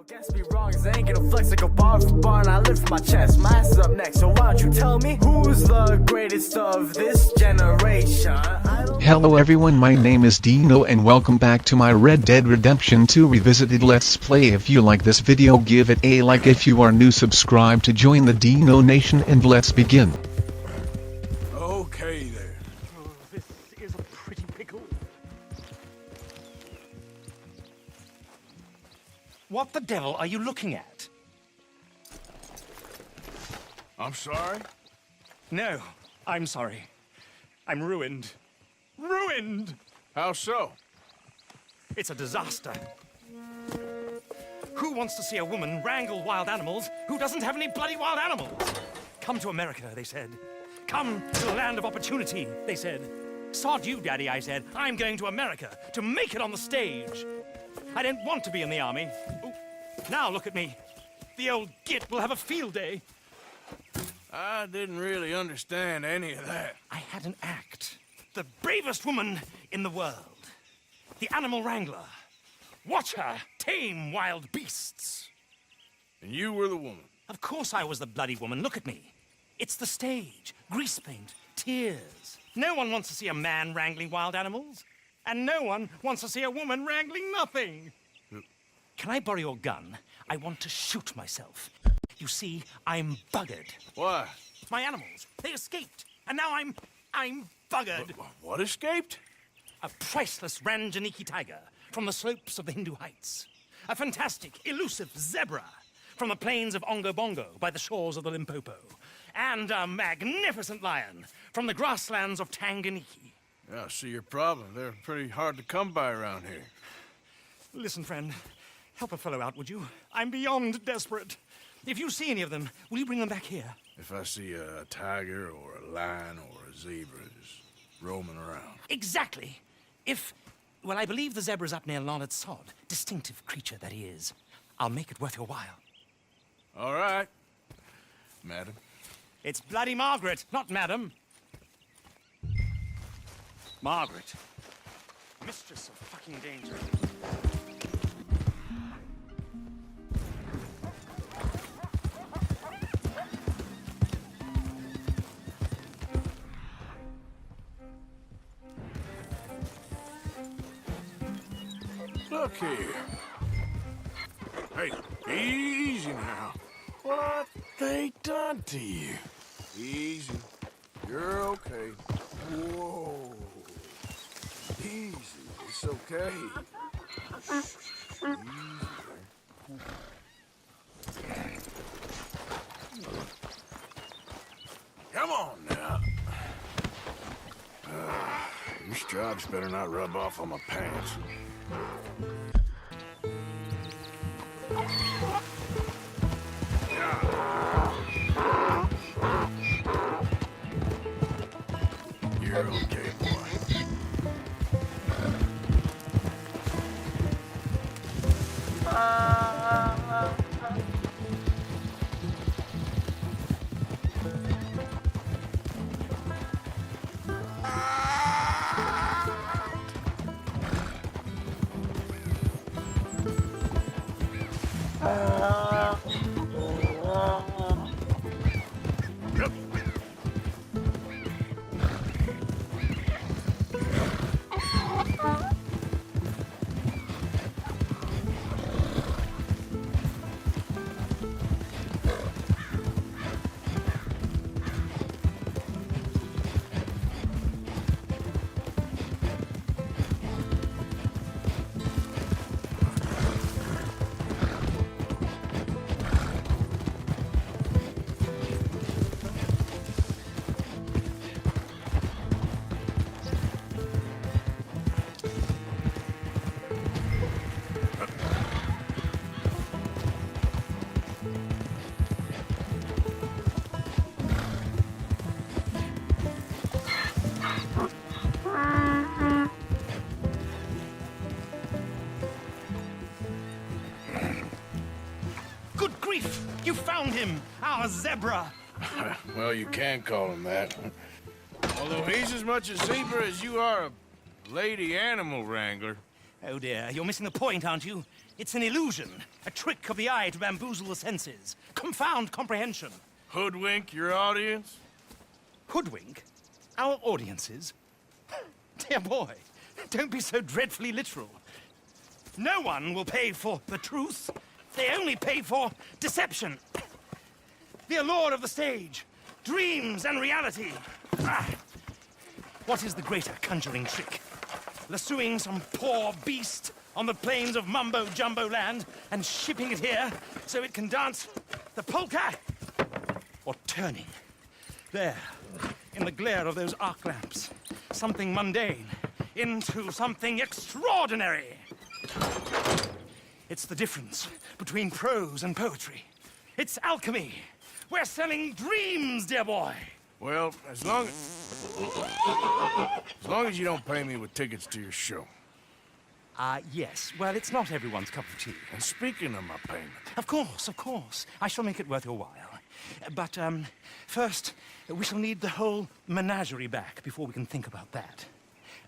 Guess me wrong, they ain't gonna flex like a bar for bar, and I lift my chest. My ass is up next, so why don't you tell me who's the greatest of this generation? Hello everyone, my name is Dino and welcome back to my Red Dead Redemption 2 Revisited Let's Play. If you like this video, give it a like. If you are new, subscribe to join the Dino Nation, and let's begin. Okay there. Oh, this is a pretty pickle. What the devil are you looking at? I'm sorry? No, I'm sorry. I'm ruined. Ruined! How so? It's a disaster. Who wants to see a woman wrangle wild animals who doesn't have any bloody wild animals? Come to America, they said. Come to the land of opportunity, they said. Sod you, Daddy, I said. I'm going to America to make it on the stage. I don't want to be in the army. Ooh, now look at me. The old git will have a field day. I didn't really understand any of that. I had an act. The bravest woman in the world. The animal wrangler. Watch her tame wild beasts. And you were the woman. Of course I was the bloody woman. Look at me. It's the stage. Grease paint. Tears. No one wants to see a man wrangling wild animals. And no one wants to see a woman wrangling nothing. Can I borrow your gun? I want to shoot myself. You see, I'm buggered. Why? My animals, they escaped. And now I'm buggered. What escaped? A priceless Ranjaniki tiger from the slopes of the Hindu Heights. A fantastic, elusive zebra from the plains of Ongo Bongo by the shores of the Limpopo. And a magnificent lion from the grasslands of Tanganyika. Yeah, I see your problem. They're pretty hard to come by around here. Listen, friend, help a fellow out, would you? I'm beyond desperate. If you see any of them, will you bring them back here? If I see a tiger or a lion or a zebra just roaming around. Exactly. Well, I believe the zebra's up near Larned Sod. Distinctive creature that he is. I'll make it worth your while. All right, madam. It's bloody Margaret, not madam. Margaret. Mistress of fucking danger. Look here. Hey, easy now. What they done to you? Easy. You're okay. Whoa. Easy. It's okay. Easy. Come on now. These stripes better not rub off on my pants. You're okay, boy. You found him, our zebra. Well, you can call him that. Although he's as much a zebra as you are a lady animal wrangler. Oh dear, you're missing the point, aren't you? It's an illusion, a trick of the eye to bamboozle the senses, confound comprehension. Hoodwink your audience? Hoodwink? Our audiences? Dear boy, don't be so dreadfully literal. No one will pay for the truth. They only pay for deception. The allure of the stage, dreams and reality. Ah. What is the greater conjuring trick? Lassoing some poor beast on the plains of mumbo-jumbo land and shipping it here so it can dance the polka? Or turning, there, in the glare of those arc lamps, something mundane into something extraordinary? It's the difference between prose and poetry. It's alchemy. We're selling dreams, dear boy. Well, as long as you don't pay me with tickets to your show. Yes. Well, it's not everyone's cup of tea. And speaking of my payment, Of course, of course. I shall make it worth your while. But, first, we shall need the whole menagerie back before we can think about that.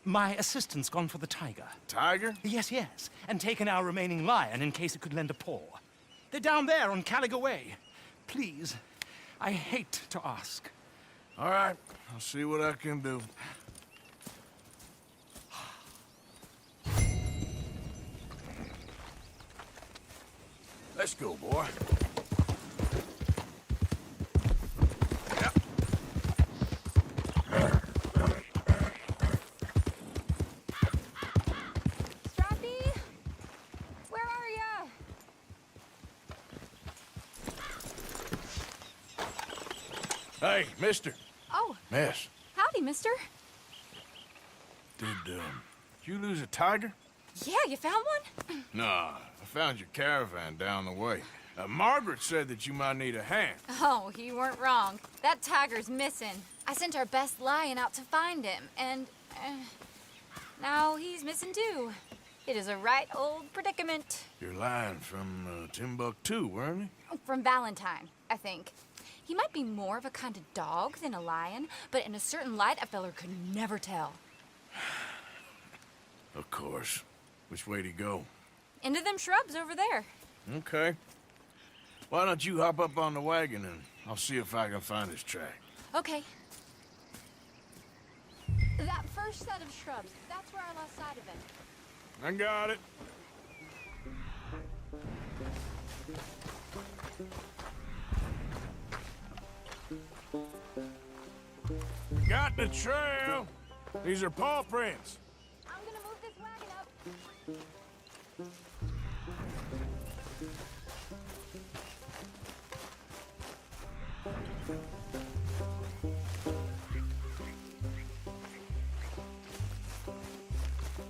My assistant's gone for the tiger. Tiger? Yes, yes. And taken our remaining lion in case it could lend a paw. They're down there on Caliga Way. Please, I hate to ask. All right, I'll see what I can do. Let's go, boy. Yep. Strappy? Where are ya? Hey, mister. Oh, Miss, howdy, mister. did you lose a tiger? Yeah, you found one? Nah, I found your caravan down the way. Margaret said that you might need a hand. Oh, you weren't wrong. That tiger's missing. I sent our best lion out to find him, and now he's missing too. It is a right old predicament. You're lying from Timbuktu, weren't you? From Valentine, I think. He might be more of a kind of dog than a lion, but in a certain light, a feller could never tell. Of course. Which way to go? Into them shrubs over there. Okay. Why don't you hop up on the wagon and I'll see if I can find his track. Okay. That first set of shrubs, that's where I lost sight of him. I got it. Got the trail. These are paw prints. I'm gonna move this wagon up.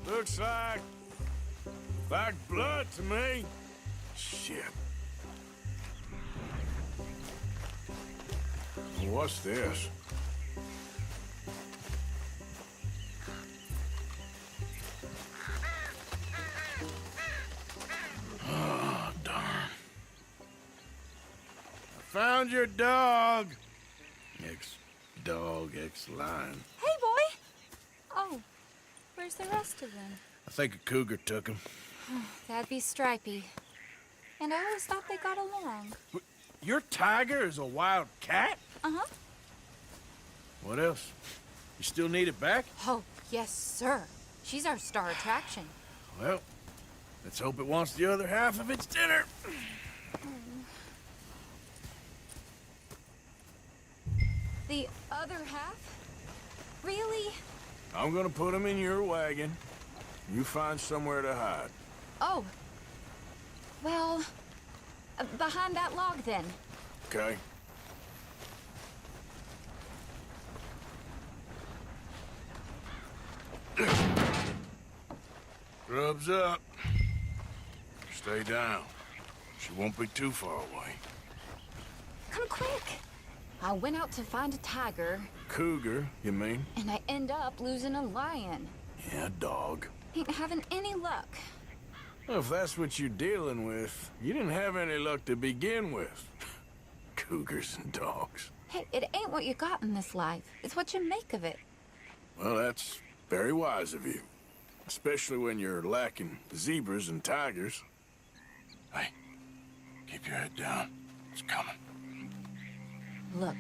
Looks like blood to me. Shit. What's this? Oh, darn. I found your dog. Ex-dog, ex-lion. Hey, boy! Oh, where's the rest of them? I think a cougar took him. That'd be Stripey. And I always thought they got along. Your tiger is a wild cat? Uh-huh. What else? You still need it back? Oh, yes, sir. She's our star attraction. Well, let's hope it wants the other half of its dinner. The other half? Really? I'm gonna put him in your wagon. You find somewhere to hide. Oh. Well, behind that log, then. Okay? Grub's up. Stay down. She won't be too far away. Come quick. I went out to find a tiger, Cougar, you mean? and I end up losing a lion. Yeah, dog. Ain't having any luck. Well, if that's what you're dealing with, you didn't have any luck to begin with. Cougars and dogs. Hey, it ain't what you got in this life. It's what you make of it. Well, that's very wise of you. Especially when you're lacking zebras and tigers. Hey, keep your head down. It's coming. Look,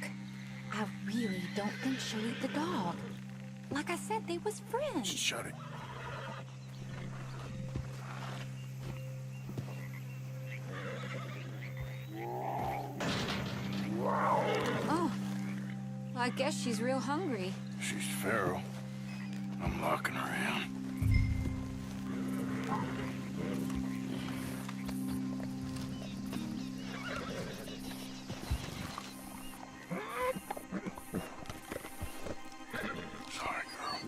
I really don't think she'll eat the dog. Like I said, they was friends. Shut it. Oh, I guess she's real hungry. She's feral. I'm locking her in. Sorry, girl.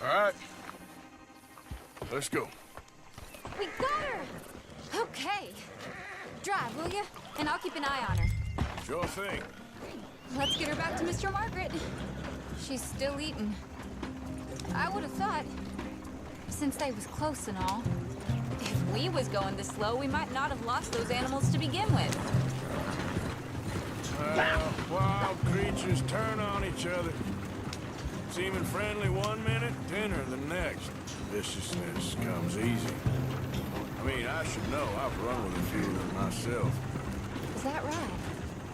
All right. Let's go. We got her! Okay. Drive, will you? And I'll keep an eye on her. Sure thing. Let's get her back to Mr. Margaret. She's still eating. I would have thought, since they was close and all, if we was going this slow, we might not have lost those animals to begin with. Wild creatures turn on each other. Seeming friendly one minute, dinner the next. Viciousness comes easy. I mean, I should know. I've run with a few of them myself. Is that right?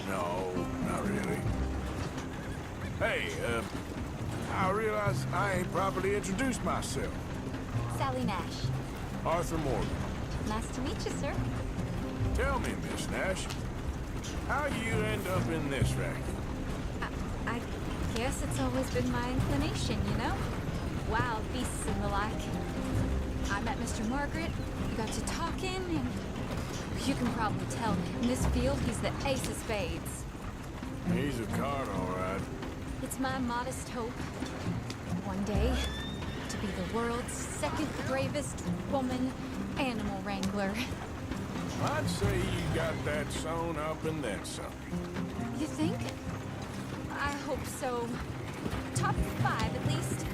No, not really. Hey, I realize I ain't properly introduced myself. Sally Nash. Arthur Morgan. Nice to meet you, sir. Tell me, Miss Nash, how you end up in this racket? I guess it's always been my inclination, you know? Wild beasts and the like. I met Mr. Margaret, we got to talking, and you can probably tell, in this field, he's the ace of spades. He's a card, all right. It's my modest hope, one day, to be the world's second bravest woman animal wrangler. I'd say you got that sewn up and then some. You think? I hope so. Top 5, at least.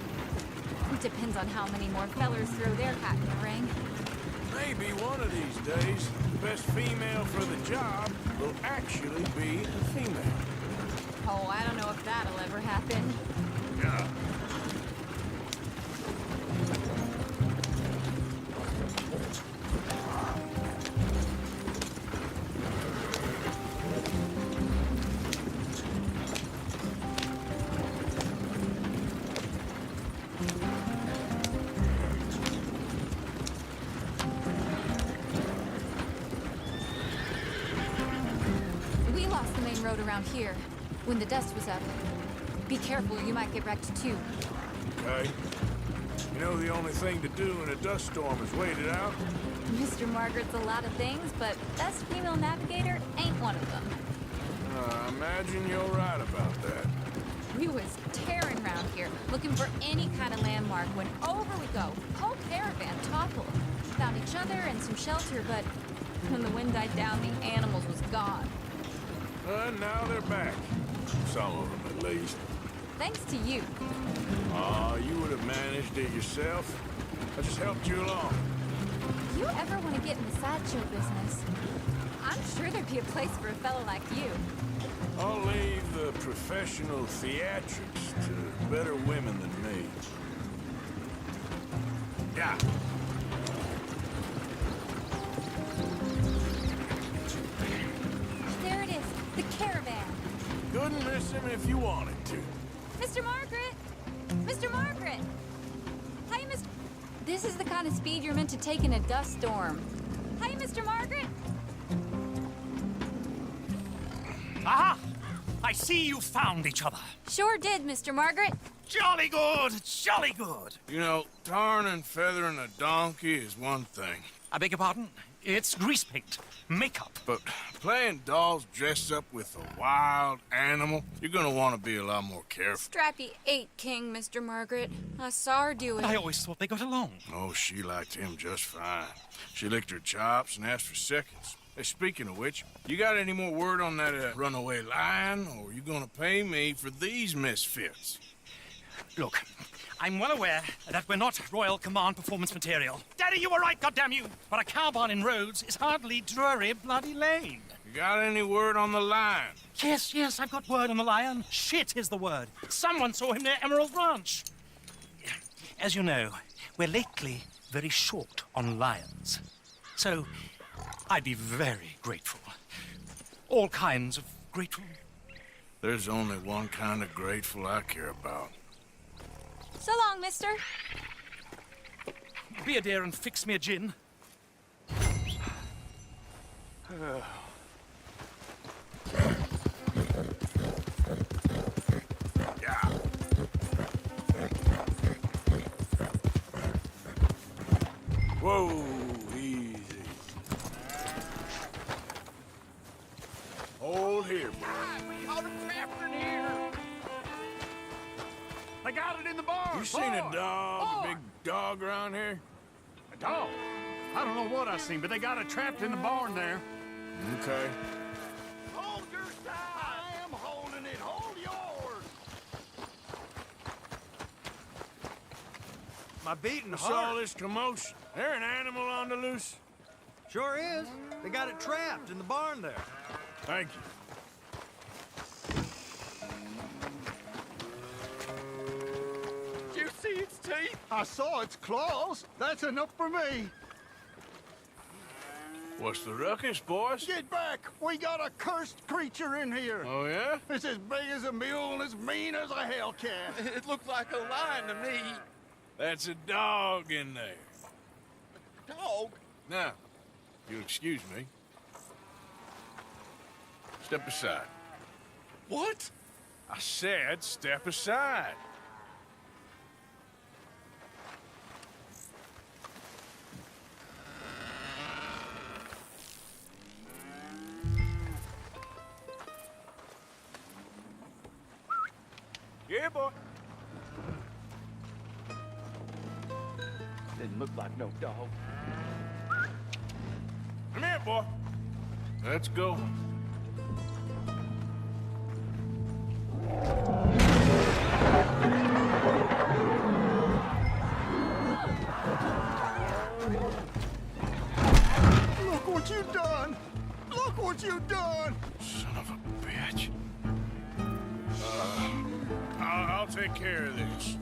Depends on how many more fellers throw their hat in the ring. Maybe one of these days, the best female for the job will actually be a female. Oh, I don't know if that'll ever happen. Yeah. We lost the main road around here when the dust was up. Be careful, you might get wrecked too. Okay. You know the only thing to do in a dust storm is wait it out? Mr. Margaret's a lot of things, but best female navigator ain't one of them. I imagine you're right about that. We was tearing around here, looking for any kind of landmark when over we go. Whole caravan toppled. Found each other and some shelter, but when the wind died down, the animals was gone. Now they're back. Some of them, at least. Thanks to you. You would have managed it yourself. I just helped you along. If you ever want to get in the sideshow business, I'm sure there'd be a place for a fellow like you. I'll leave the professional theatrics to better women than me. Yeah. There it is, the caravan. Couldn't miss him if you wanted to. Mr. Margaret! Mr. Margaret! Hi, Mr. This is the kind of speed you're meant to take in a dust storm. Hi, Mr. Margaret! Aha! I see you found each other. Sure did, Mr. Margaret. Jolly good, jolly good. You know, tarring and feathering a donkey is one thing. I beg your pardon? It's grease paint, makeup. But playing dolls dressed up with a wild animal, you're gonna want to be a lot more careful. Strappy ate King, Mr. Margaret. I saw her do it. I always thought they got along. Oh, she liked him just fine. She licked her chops and asked for seconds. Hey, speaking of which, you got any more word on that runaway lion, or are you gonna pay me for these misfits? Look, I'm well aware that we're not Royal Command performance material. Daddy, you were right, goddamn you! But a cow barn in Rhodes is hardly Drury Bloody Lane. You got any word on the lion? Yes, I've got word on the lion. Shit is the word. Someone saw him near Emerald Ranch. As you know, we're lately very short on lions. So, I'd be very grateful. All kinds of grateful. There's only one kind of grateful I care about. So long, mister. Be a dear and fix me a gin. Whoa, easy. Hold here, boy. We caught a trapper in here. They got it in the barn. You seen a dog, a big dog around here? A dog? I don't know what I seen, but they got it trapped in the barn there. Okay. Hold your side. I am holding it. Hold yours. My beating What's all heart. this commotion? There an animal on the loose? Sure is. They got it trapped in the barn there. Thank you. Did you see its teeth? I saw its claws. That's enough for me. What's the ruckus, boys? Get back. We got a cursed creature in here. Oh, yeah? It's as big as a mule and as mean as a hellcat. It looked like a lion to me. That's a dog in there. Dog? Now, if you'll excuse me. Step aside. What? I said step aside. Yeah, boy. Didn't look like no dog. Come here, boy. Let's go. Look what you done. Look what you done. Son of a bitch. I'll take care of this.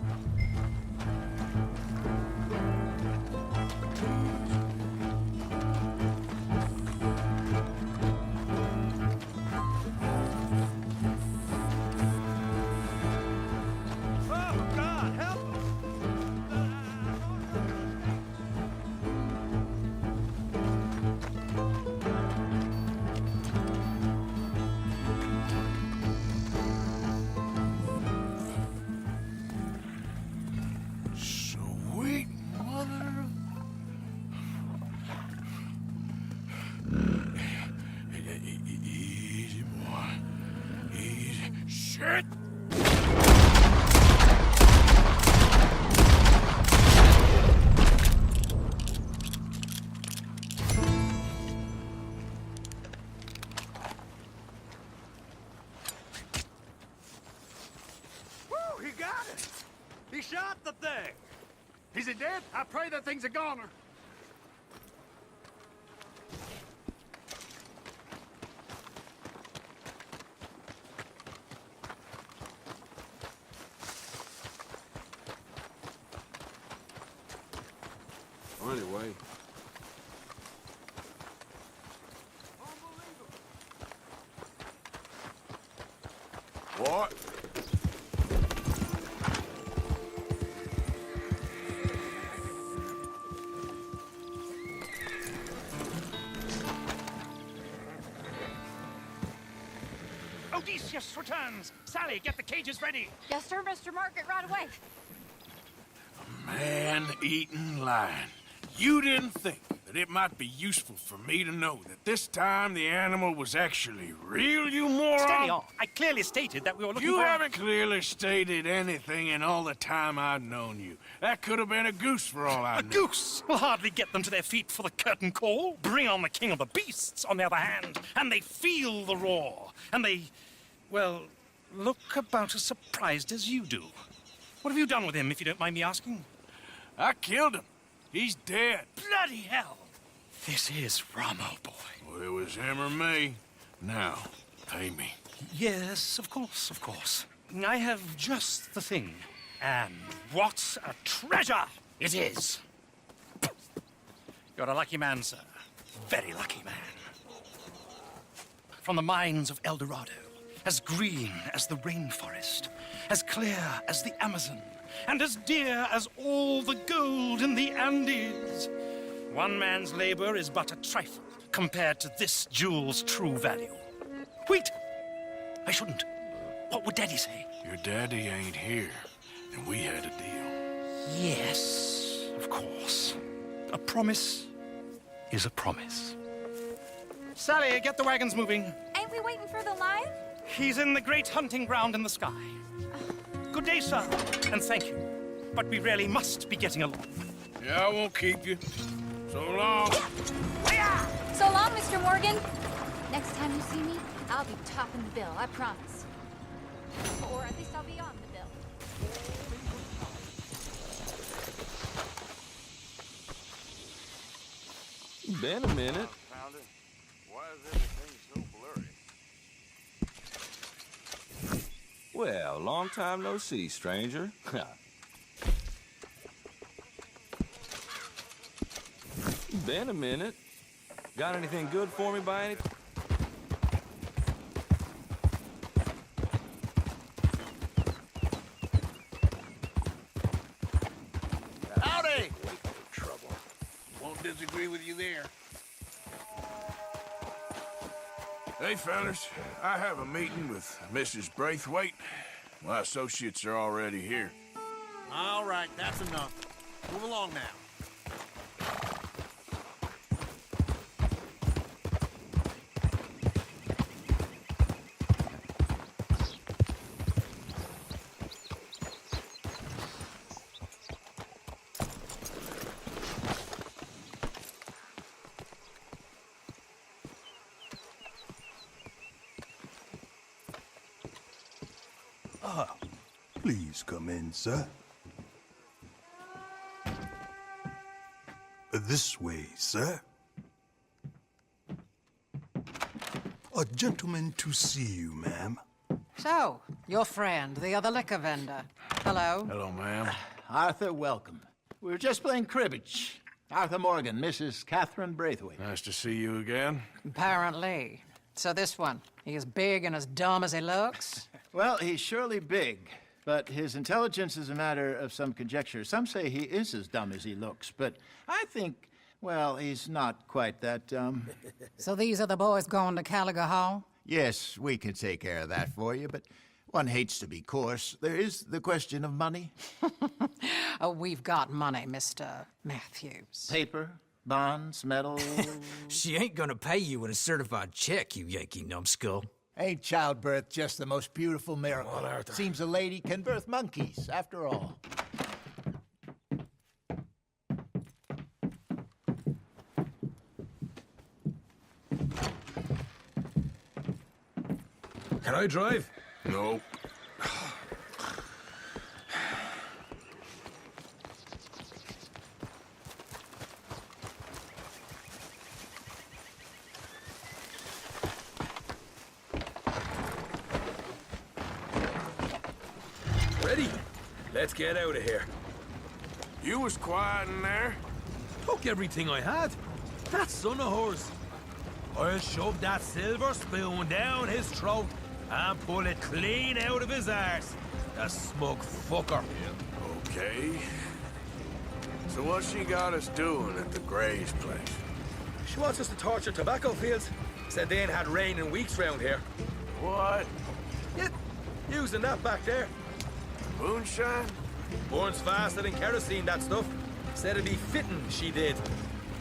Oh, God, help! Sweet mother. Easy, boy. Easy. Shit! Woo, he got it. He shot the thing! Is it dead? I pray that thing's a goner. Anyway. What? Odysseus returns! Sally, get the cages ready! Yes, sir, Mr. Margaret, right away. Man-eating lion. You didn't think that it might be useful for me to know that this time the animal was actually real, you moron? Steady on. I clearly stated that we were looking You for... haven't clearly stated anything in all the time I've known you. That could have been a goose for all I A know. goose will hardly get them to their feet for the curtain call. Bring on the king of the beasts, on the other hand, and they feel the roar. And they, well, look about as surprised as you do. What have you done with him, if you don't mind me asking? I killed him. He's dead. Bloody hell! This is Ramo, boy. Well, it was him or me. Now, pay me. Yes, of course, of course. I have just the thing. And what a treasure it is! You're a lucky man, sir. Very lucky man. From the mines of El Dorado, as green as the rainforest, as clear as the Amazon, and as dear as all the gold in the Andes. One man's labor is but a trifle compared to this jewel's true value. Wait! I shouldn't. What would Daddy say? Your daddy ain't here, and we had a deal. Yes, of course. A promise is a promise. Sally, get the wagons moving. Ain't we waiting for the lion? He's in the great hunting ground in the sky. Good day, sir, and thank you. But we really must be getting along. Yeah, I won't keep you. So long. So long, Mr. Morgan. Next time you see me, I'll be topping the bill, I promise. Or at least I'll be on the bill. Been a minute. Found it. Why is everything so blurry? Well, long time no see, stranger. Been a minute. Got anything good for me by any... Howdy! Trouble. Won't disagree with you there. Hey, fellas. I have a meeting with Mrs. Braithwaite. My associates are already here. All right, that's enough. Move along now. Please come in, sir. This way, sir. A gentleman to see you, ma'am. So, your friend, the other liquor vendor. Hello. Hello, ma'am. Arthur, welcome. We were just playing cribbage. Arthur Morgan, Mrs. Catherine Braithwaite. Nice to see you again. Apparently. So this one, he is big and as dumb as he looks? Well, he's surely big, but his intelligence is a matter of some conjecture. Some say he is as dumb as he looks, but I think, well, he's not quite that dumb. So these are the boys going to Caliga Hall? Yes, we can take care of that for you, but one hates to be coarse. There is the question of money. Oh, we've got money, Mr. Matthews. Paper, bonds, metal. She ain't gonna pay you with a certified check, you Yankee numbskull. Ain't childbirth just the most beautiful miracle? Seems a lady can birth monkeys, after all. Can I drive? Nope. Ready? Let's get out of here. You was quiet in there. Took everything I had. That son of hers. I'll shove that silver spoon down his throat and pull it clean out of his arse. The smug fucker. Okay. So what she got us doing at the Gray's place? She wants us to torture tobacco fields. Said they ain't had rain in weeks round here. What? Yeah, using that back there. Moonshine? Burns faster than kerosene, that stuff. Said it'd be fitting, she did.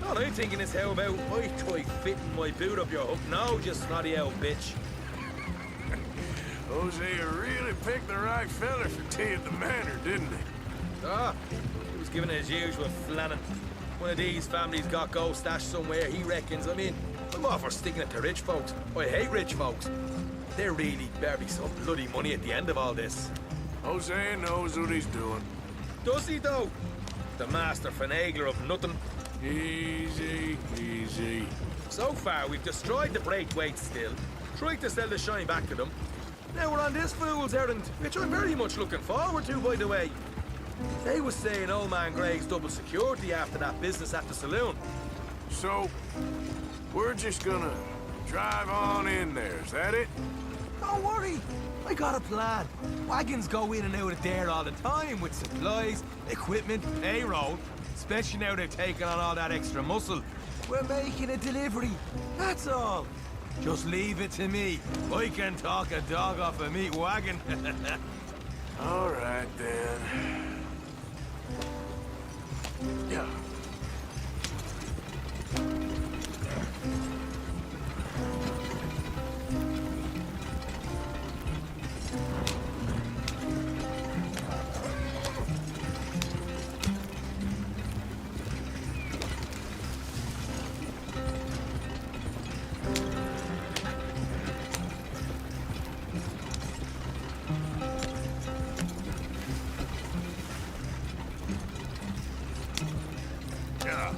All I'm thinking is how about I try fitting my boot up your hook now, you snotty old bitch. Hosea really picked the right fella for tea at the manor, didn't he? Ah, he was giving it his usual flannin'. One of these families got gold stashed somewhere, he reckons. I mean, I'm all for sticking it to rich folks. I hate rich folks. There really better be some bloody money at the end of all this. Hosea knows what he's doing. Does he, though? The master finagler of nothing. Easy, easy. So far, we've destroyed the Braithwaite still, tried to sell the shine back to them. Now we're on this fool's errand, which I'm very much looking forward to, by the way. They was saying old man Greg's double security after that business at the saloon. So, we're just gonna drive on in there, is that it? Don't worry, I got a plan. Wagons go in and out of there all the time with supplies, equipment, payroll. Especially now they've taken on all that extra muscle. We're making a delivery, that's all. Just leave it to me. I can talk a dog off a meat wagon. All right, then. Yeah. Yeah.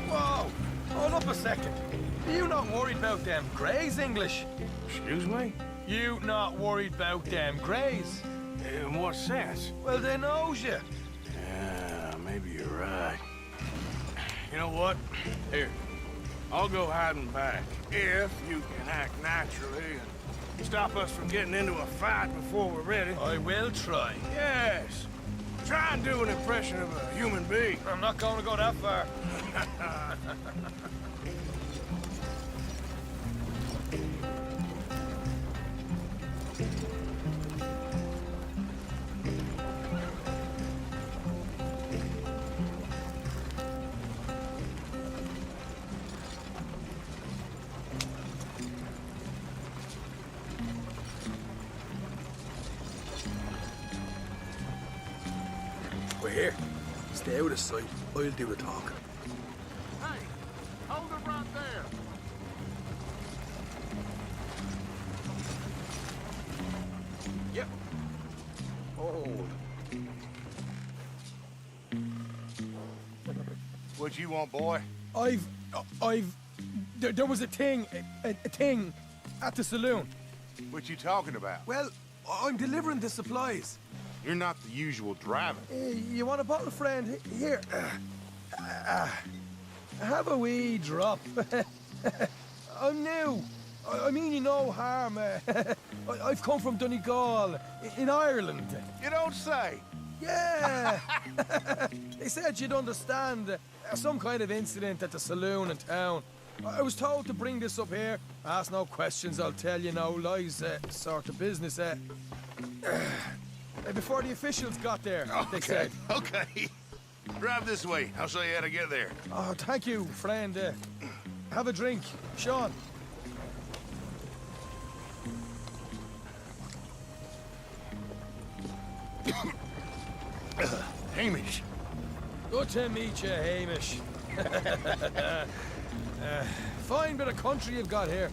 Whoa! Hold up a second. You not worried about them Greys, English? Excuse me? You not worried about them Greys? In what sense? Well, they knows you. Yeah, maybe you're right. You know what? Here, I'll go hiding back. If you can act naturally and stop us from getting into a fight before we're ready. I will try. Yes. Try and do an impression of a human being. I'm not going to go that far. We're here. Stay out of sight. I'll do the talking. Hey, hold it right there. Yep. Hold. What you want, boy? There was a thing at the saloon. What you talking about? Well, I'm delivering the supplies. You're not the usual driver. You want a bottle, friend? Here. Have a wee drop. I'm new. I mean you no harm. I've come from Donegal, in Ireland. You don't say. Yeah. They said you'd understand. Some kind of incident at the saloon in town. I was told to bring this up here. Ask no questions, I'll tell you no lies, sort of business. Before the officials got there, they said. Okay. Drive this way. I'll show you how to get there. Oh, thank you, friend. Have a drink. Sean. Hamish. Good to meet you, Hamish. Fine bit of country you've got here.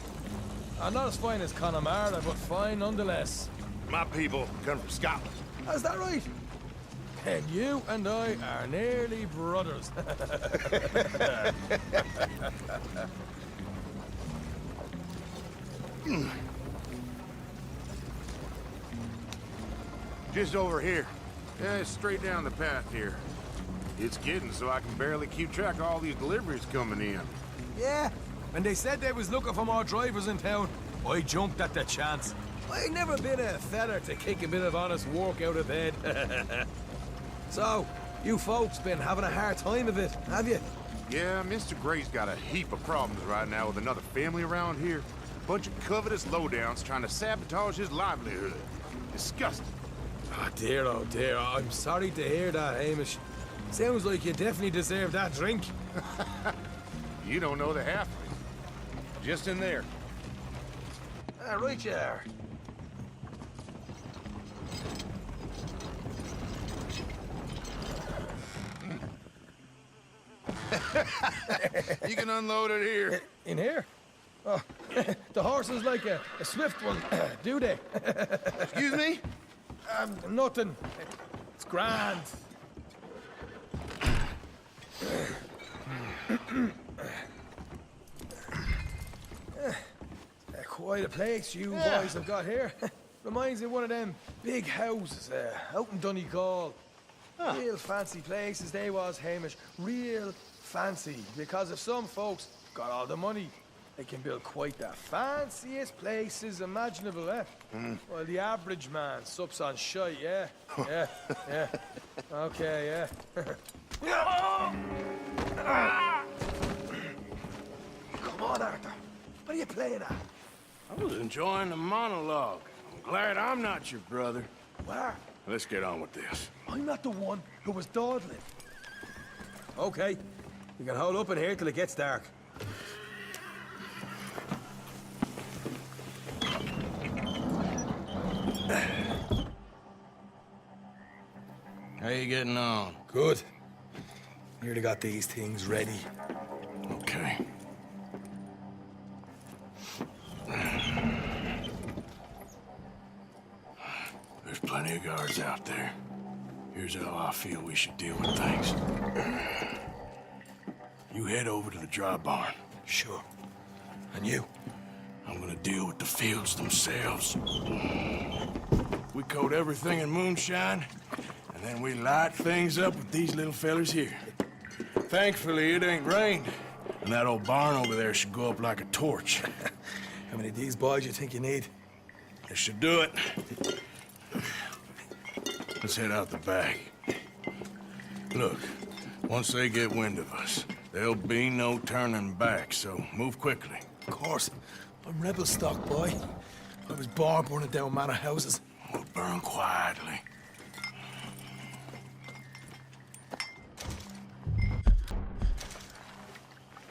Not as fine as Connemara, but fine nonetheless. My people come from Scotland. Is that right? And you and I are nearly brothers. Just over here. Yeah, it's straight down the path here. It's getting so I can barely keep track of all these deliveries coming in. Yeah, and they said they was looking for more drivers in town. I jumped at the chance. I never been a feather to kick a bit of honest work out of bed. So, you folks been having a hard time of it, have you? Yeah, Mr. Gray's got a heap of problems right now with another family around here. Bunch of covetous lowdowns trying to sabotage his livelihood. Disgusting. Oh dear, I'm sorry to hear that, Hamish. Sounds like you definitely deserve that drink. You don't know the half of it. Just in there. Right you are. You can unload it here. In here? Oh, the horse is like a swift one, do they? Excuse me? Nothing. It's grand. Quite a place you boys have got here. Reminds me of one of them big houses out in Donegal. Real fancy places they was, Hamish. Real fancy. Because if some folks got all the money, they can build quite the fanciest places imaginable, eh? Well, the average man sups on shite, yeah? Yeah. Okay, yeah. Come on, Arthur. What are you playing at? I was enjoying the monologue. I'm glad I'm not your brother. Where? Let's get on with this. I'm not the one who was dawdling. Okay. You can hold up in here till it gets dark. How you getting on? Good. Nearly got these things ready. Okay. There's plenty of guards out there. Here's how I feel we should deal with things. You head over to the dry barn. Sure. And you? I'm gonna deal with the fields themselves. We coat everything in moonshine, and then we light things up with these little fellers here. Thankfully, it ain't rained, and that old barn over there should go up like a torch. How many of these boys you think you need? It should do it. Let's head out the back. Look, once they get wind of us, there'll be no turning back, so move quickly. Of course. I'm rebel stock, boy. I was born burning down manor houses. We'll burn quietly.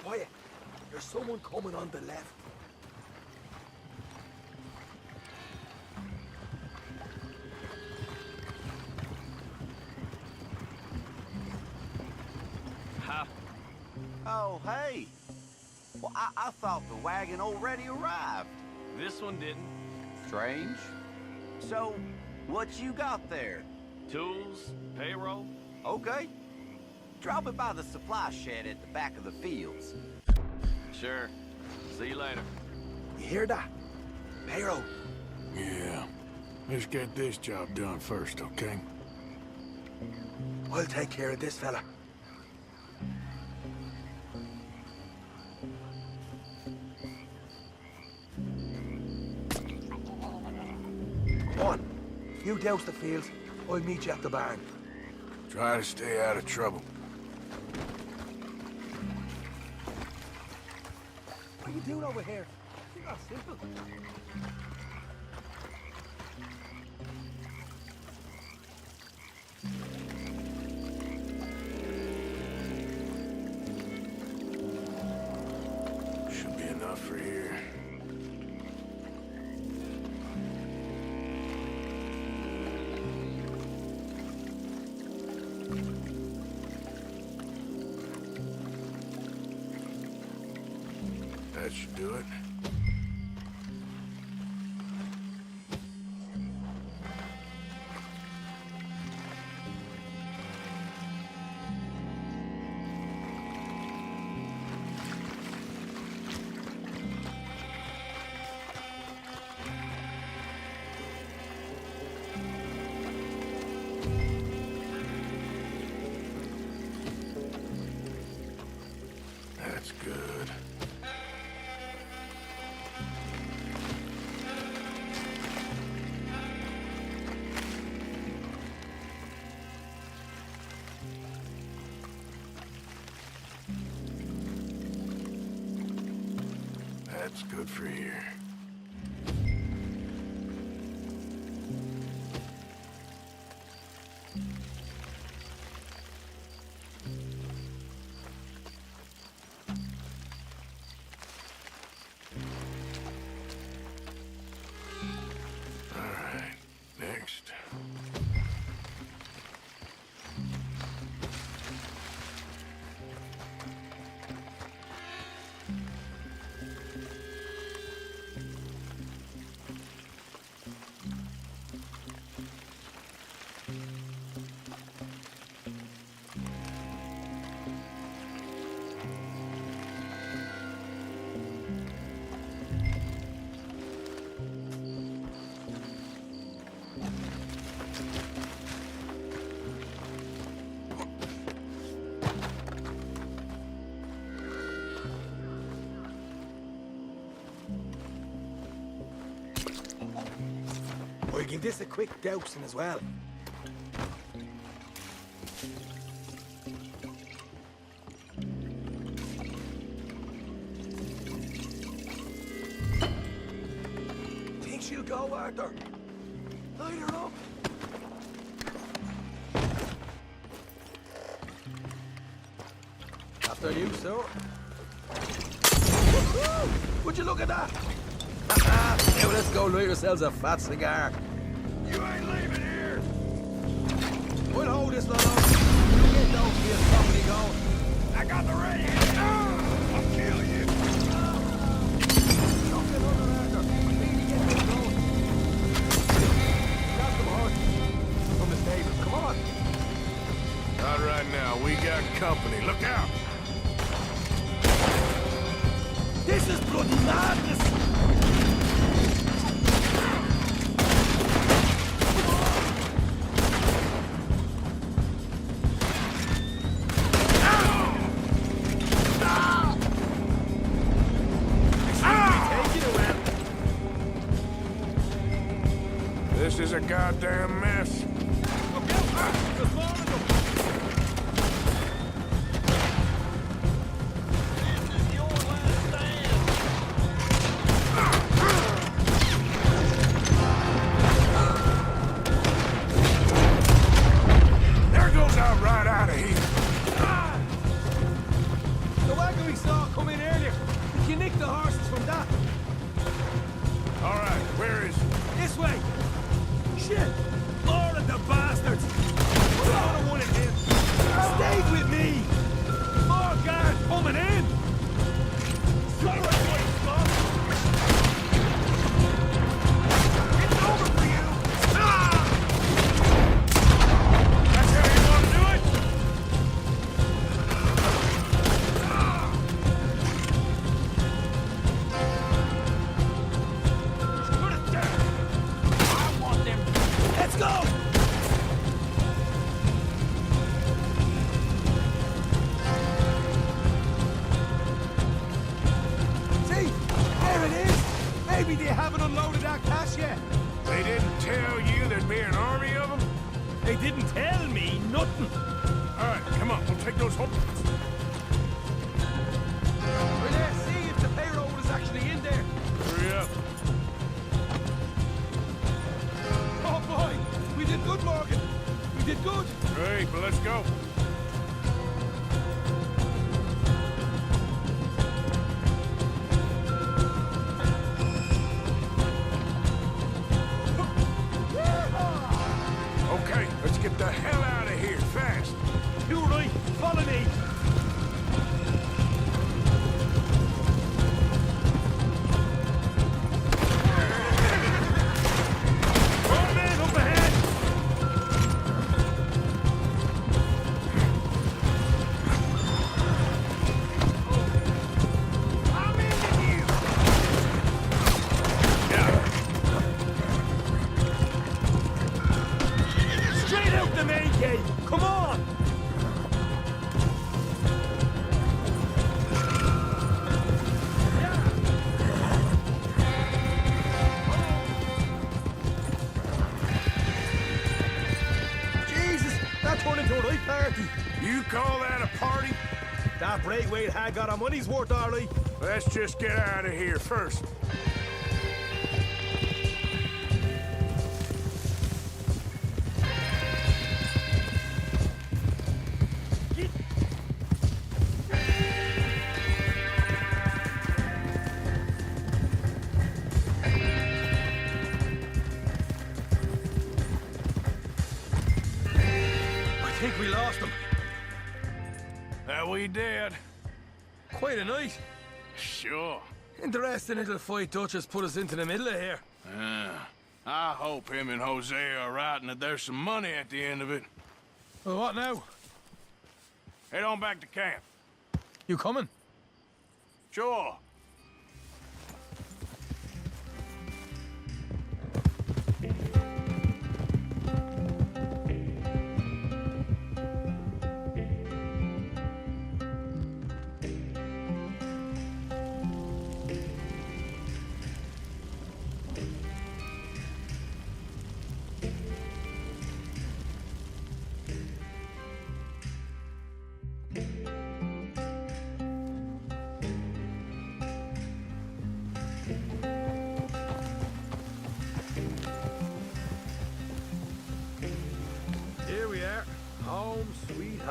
Quiet. There's someone coming on the left. Oh, hey. Well, I thought the wagon already arrived. This one didn't. Strange. So, what you got there? Tools, payroll. Okay. Drop it by the supply shed at the back of the fields. Sure. See you later. You hear that? Payroll. Yeah. Let's get this job done first, okay? I'll take care of this fella. Come on. You douse the fields. I'll meet you at the barn. Try to stay out of trouble. What are you doing over here? You're not simple. Should be enough for here. That should do it. That's good. That's good for here. All right, next. give this a quick dousing as well. Think she'll go, Arthur? Light her up. After you, sir. Would you look at that? Now let's go light ourselves a fat cigar. You ain't leaving here. We'll hold this lot up. You get those for your property going. I got the ready. I'll kill you. Don't get under Arthur. We need to get this going. Grab some horses from the stable. Come on. Not right now. We got company. Look out! This is bloody madness! This is a goddamn mess. The wagon we saw come in earlier. You nicked the horses from that. All right, where is it? This way. Shit! More of the bastards! We're on one of them. Stay with me! More guards coming in! Slow it, boy, stop! It's over for you! Ah! That's how you want to do it? Put it down! I want them. Let's go! See? There it is! Maybe they haven't unloaded that cash yet. They didn't tell you there'd be an army of them? They didn't tell me nothing. All right, come on, we'll take those home. We're there, see if the payroll is actually in there. Hurry up. Oh boy, we did good, Morgan. We did good. Great, but let's go. Okay, let's get the hell out of here, fast. You right, follow me. One man up ahead. I'm in you. Straight out the main gate. Come on. Jesus, that turned into a right party. You call that a party? That Braithwaite had got our money's worth, all right. Let's just get out of here first. I think we lost him. That we did. Quite a night. Sure. Interesting little fight Dutch has put us into the middle of here. I hope him and Jose are right and that there's some money at the end of it. Well, what now? Head on back to camp. You coming? Sure.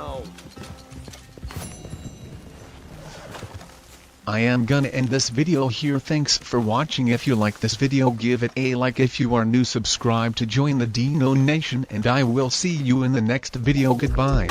town. I am gonna end this video here. Thanks for watching. If you like this video, give it a like. If you are new, subscribe to join the Dino Nation, and I will see you in the next video. Goodbye.